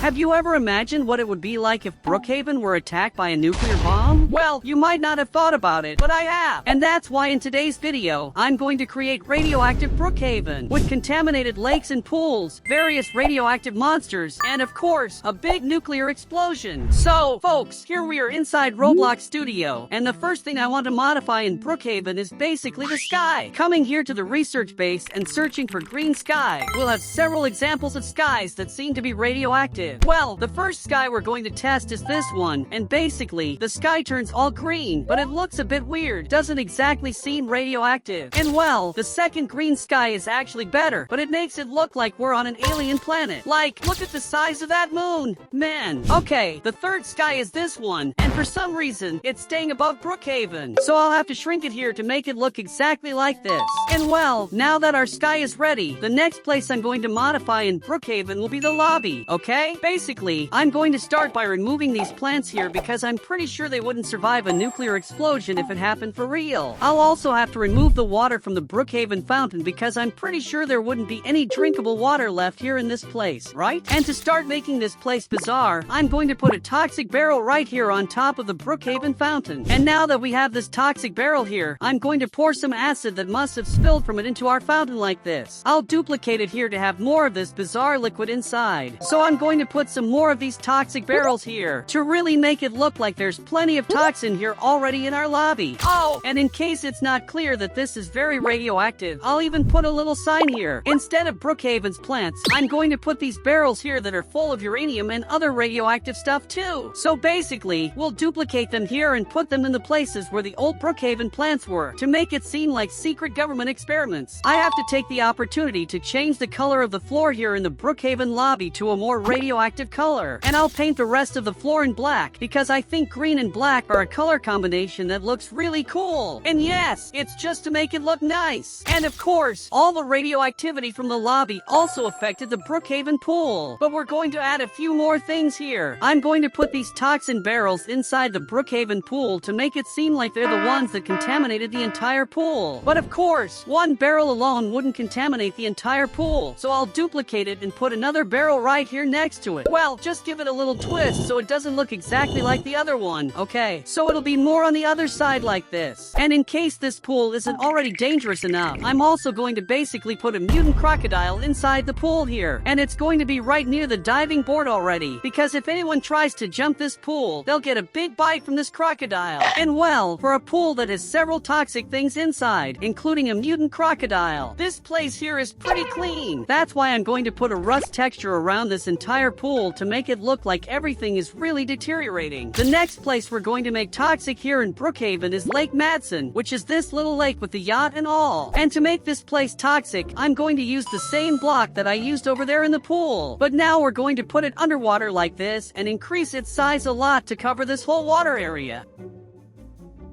Have you ever imagined what it would be like if Brookhaven were attacked by a nuclear bomb? Well, you might not have thought about it, but I have. And that's why in today's video, I'm going to create radioactive Brookhaven with contaminated lakes and pools, various radioactive monsters, and of course, a big nuclear explosion. So, folks, here we are inside Roblox Studio, and the first thing I want to modify in Brookhaven is basically the sky. Coming here to the research base and searching for green sky, we'll have several examples of skies that seem to be radioactive. Well, the first sky we're going to test is this one, and basically, the sky turns all green, but it looks a bit weird, doesn't exactly seem radioactive. And well, the second green sky is actually better, but it makes it look like we're on an alien planet. Like, look at the size of that moon! Man. Okay, the third sky is this one, and for some reason, it's staying above Brookhaven. So I'll have to shrink it here to make it look exactly like this. And well, now that our sky is ready, the next place I'm going to modify in Brookhaven will be the lobby, okay? Basically, I'm going to start by removing these plants here because I'm pretty sure they wouldn't survive a nuclear explosion if it happened for real. I'll also have to remove the water from the Brookhaven fountain because I'm pretty sure there wouldn't be any drinkable water left here in this place, right? And to start making this place bizarre, I'm going to put a toxic barrel right here on top of the Brookhaven fountain. And now that we have this toxic barrel here, I'm going to pour some acid that must have spilled from it into our fountain like this. I'll duplicate it here to have more of this bizarre liquid inside. So I'm going to put some more of these toxic barrels here to really make it look like there's plenty of toxin here already in our lobby. Oh, and in case it's not clear that this is very radioactive, I'll even put a little sign here. Instead of Brookhaven's plants, I'm going to put these barrels here that are full of uranium and other radioactive stuff too. So basically, we'll duplicate them here and put them in the places where the old Brookhaven plants were to make it seem like secret government experiments. I have to take the opportunity to change the color of the floor here in the Brookhaven lobby to a more radioactive color. And I'll paint the rest of the floor in black because I think green and black are a color combination that looks really cool. And yes, it's just to make it look nice. And of course, all the radioactivity from the lobby also affected the Brookhaven pool. But we're going to add a few more things here. I'm going to put these toxin barrels inside the Brookhaven pool to make it seem like they're the ones that contaminated the entire pool. But of course, one barrel alone wouldn't contaminate the entire pool. So I'll duplicate it and put another barrel right here next to it. Well, just give it a little twist so it doesn't look exactly like the other one. Okay, so it'll be more on the other side like this. And in case this pool isn't already dangerous enough, I'm also going to basically put a mutant crocodile inside the pool here. And it's going to be right near the diving board already, because if anyone tries to jump this pool, they'll get a big bite from this crocodile. And well, for a pool that has several toxic things inside, including a mutant crocodile, this place here is pretty clean. That's why I'm going to put a rust texture around this entire pool to make it look like everything is really deteriorating. The next place we're going to make toxic here in Brookhaven is Lake Madson, which is this little lake with the yacht and all. And to make this place toxic, I'm going to use the same block that I used over there in the pool. But now we're going to put it underwater like this and increase its size a lot to cover this whole water area.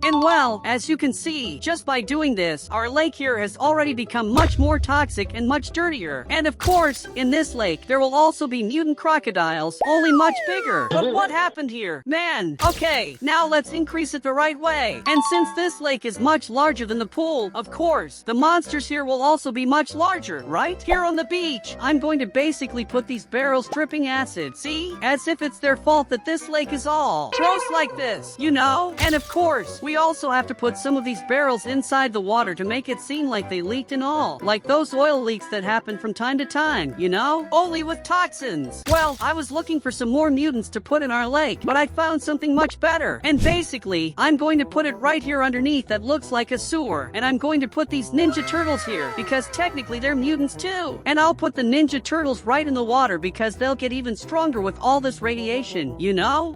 And well, as you can see, just by doing this, our lake here has already become much more toxic and much dirtier. And of course, in this lake, there will also be mutant crocodiles, only much bigger. But what happened here? Man, okay, now let's increase it the right way. And since this lake is much larger than the pool, of course, the monsters here will also be much larger, right? Here on the beach, I'm going to basically put these barrels dripping acid, see? As if it's their fault that this lake is all gross like this, you know? And of course, we also have to put some of these barrels inside the water to make it seem like they leaked and all. Like those oil leaks that happen from time to time, you know? Only with toxins. Well, I was looking for some more mutants to put in our lake, but I found something much better. And basically, I'm going to put it right here underneath that looks like a sewer. And I'm going to put these Ninja Turtles here, because technically they're mutants too. And I'll put the Ninja Turtles right in the water because they'll get even stronger with all this radiation, you know?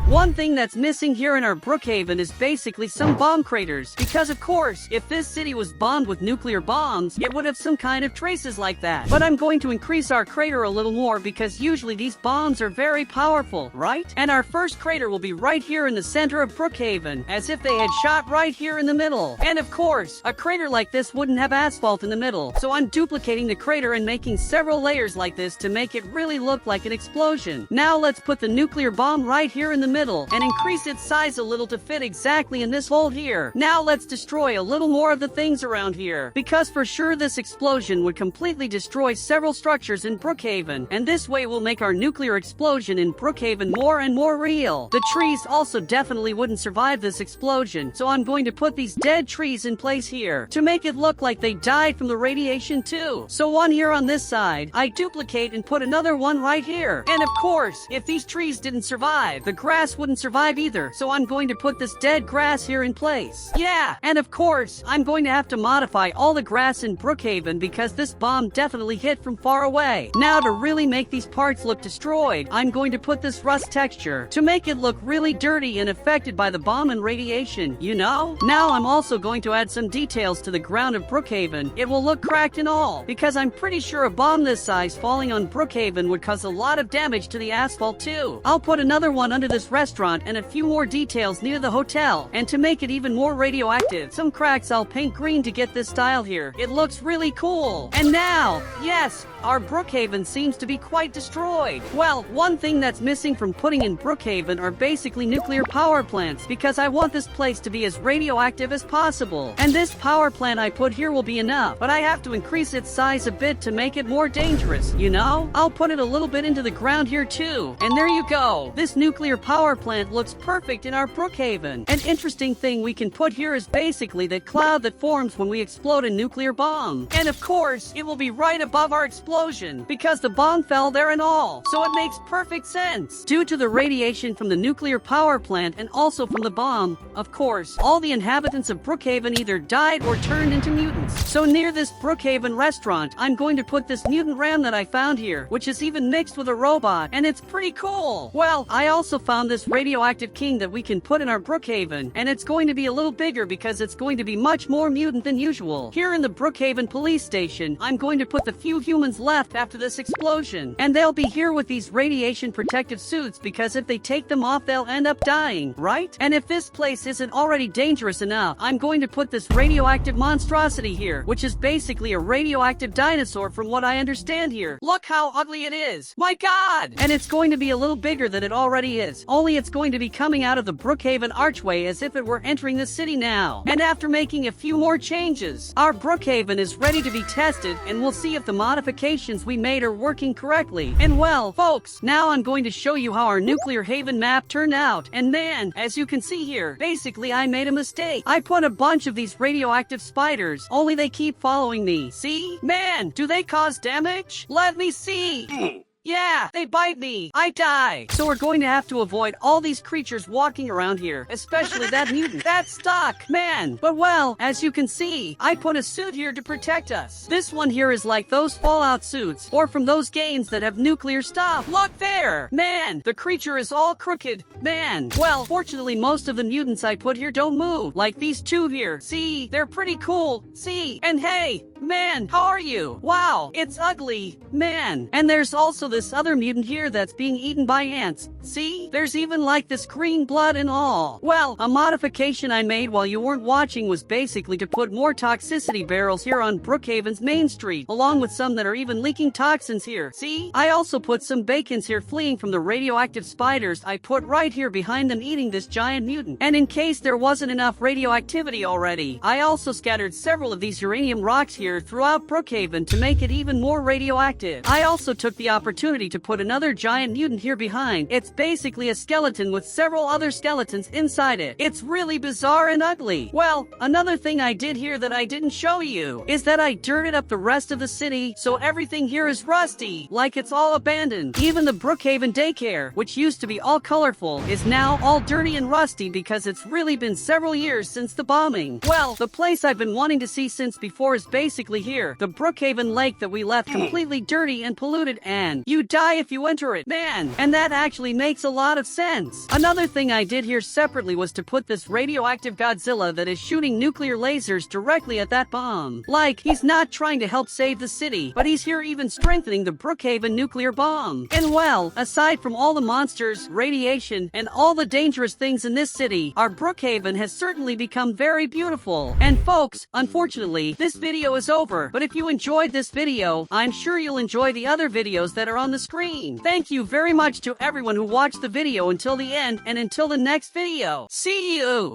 One thing that's missing here in our Brookhaven is basically some bomb craters, because of course, if this city was bombed with nuclear bombs, it would have some kind of traces like that. But I'm going to increase our crater a little more because usually these bombs are very powerful, right? And our first crater will be right here in the center of Brookhaven, as if they had shot right here in the middle. And of course, a crater like this wouldn't have asphalt in the middle, so I'm duplicating the crater and making several layers like this to make it really look like an explosion. Now let's put the nuclear bomb right here in the middle and increase its size a little to fit exactly in this hole here. Now let's destroy a little more of the things around here, because for sure this explosion would completely destroy several structures in Brookhaven, and this way will make our nuclear explosion in Brookhaven more and more real. The trees also definitely wouldn't survive this explosion, so I'm going to put these dead trees in place here to make it look like they died from the radiation too. So one here on this side, I duplicate and put another one right here. And of course, if these trees didn't survive, the grass wouldn't survive either, so I'm going to put this dead grass here in place. Yeah, and of course, I'm going to have to modify all the grass in Brookhaven because this bomb definitely hit from far away. Now to really make these parts look destroyed, I'm going to put this rust texture to make it look really dirty and affected by the bomb and radiation, you know? Now I'm also going to add some details to the ground of Brookhaven. It will look cracked and all, because I'm pretty sure a bomb this size falling on Brookhaven would cause a lot of damage to the asphalt too. I'll put another one under this restaurant and a few more details near the hotel, and to make it even more radioactive, some cracks I'll paint green to get this style here. It looks really cool. And now, yes, our Brookhaven seems to be quite destroyed. Well, one thing that's missing from putting in Brookhaven are basically nuclear power plants, because I want this place to be as radioactive as possible. And this power plant I put here will be enough, but I have to increase its size a bit to make it more dangerous, you know? I'll put it a little bit into the ground here too. And there you go. This nuclear power plant looks perfect in our Brookhaven. An interesting thing we can put here is basically that cloud that forms when we explode a nuclear bomb. And of course, it will be right above our explosion, because the bomb fell there and all. So it makes perfect sense. Due to the radiation from the nuclear power plant and also from the bomb, of course, all the inhabitants of Brookhaven either died or turned into mutants. So near this Brookhaven restaurant, I'm going to put this mutant ram that I found here, which is even mixed with a robot, and it's pretty cool. Well, I also found this radioactive king that we can put in our Brookhaven, and it's going to be a little bigger because it's going to be much more mutant than usual. Here in the Brookhaven police station, I'm going to put the few humans left after this explosion, and they'll be here with these radiation protective suits because if they take them off, they'll end up dying, right? And if this place isn't already dangerous enough, I'm going to put this radioactive monstrosity here, which is basically a radioactive dinosaur from what I understand here. Look how ugly it is. My God! And it's going to be a little bigger than it already is, only it's going to be coming out of the Brookhaven archway as if it were entering the city now. And after making a few more changes, our Brookhaven is ready to be tested, and we'll see if the modifications we made are working correctly. And well, folks, now I'm going to show you how our nuclear haven map turned out. And man, as you can see here, basically I made a mistake. I put a bunch of these radioactive spiders, only they keep following me. See? Man, do they cause damage? Let me see. Yeah, they bite me. I die. So we're going to have to avoid all these creatures walking around here, especially that mutant. That's stuck, man. But well, as you can see, I put a suit here to protect us. This one here is like those Fallout suits, or from those games that have nuclear stuff. Look there. Man, the creature is all crooked. Man. Well, fortunately, most of the mutants I put here don't move, like these two here. See, they're pretty cool. See, and hey, man, how are you? Wow, it's ugly. Man. And there's also this other mutant here that's being eaten by ants. See? There's even like this green blood and all. Well, a modification I made while you weren't watching was basically to put more toxicity barrels here on Brookhaven's main street, along with some that are even leaking toxins here. See? I also put some bacons here fleeing from the radioactive spiders I put right here behind them eating this giant mutant. And in case there wasn't enough radioactivity already, I also scattered several of these uranium rocks here throughout Brookhaven to make it even more radioactive. I also took the opportunity to put another giant mutant here behind. It's basically a skeleton with several other skeletons inside it. It's really bizarre and ugly. Well, another thing I did here that I didn't show you is that I dirted up the rest of the city, so everything here is rusty, like it's all abandoned. Even the Brookhaven daycare, which used to be all colorful, is now all dirty and rusty because it's really been several years since the bombing. Well, the place I've been wanting to see since before is basically here, the Brookhaven lake that we left completely dirty and polluted, and you die if you enter it, man. And that actually makes a lot of sense. Another thing I did here separately was to put this radioactive Godzilla that is shooting nuclear lasers directly at that bomb. Like, he's not trying to help save the city, but he's here even strengthening the Brookhaven nuclear bomb. And well, aside from all the monsters, radiation, and all the dangerous things in this city, our Brookhaven has certainly become very beautiful. And folks, unfortunately, this video is over, but if you enjoyed this video, I'm sure you'll enjoy the other videos that are there on the screen. Thank you very much to everyone who watched the video until the end, and until the next video. See you!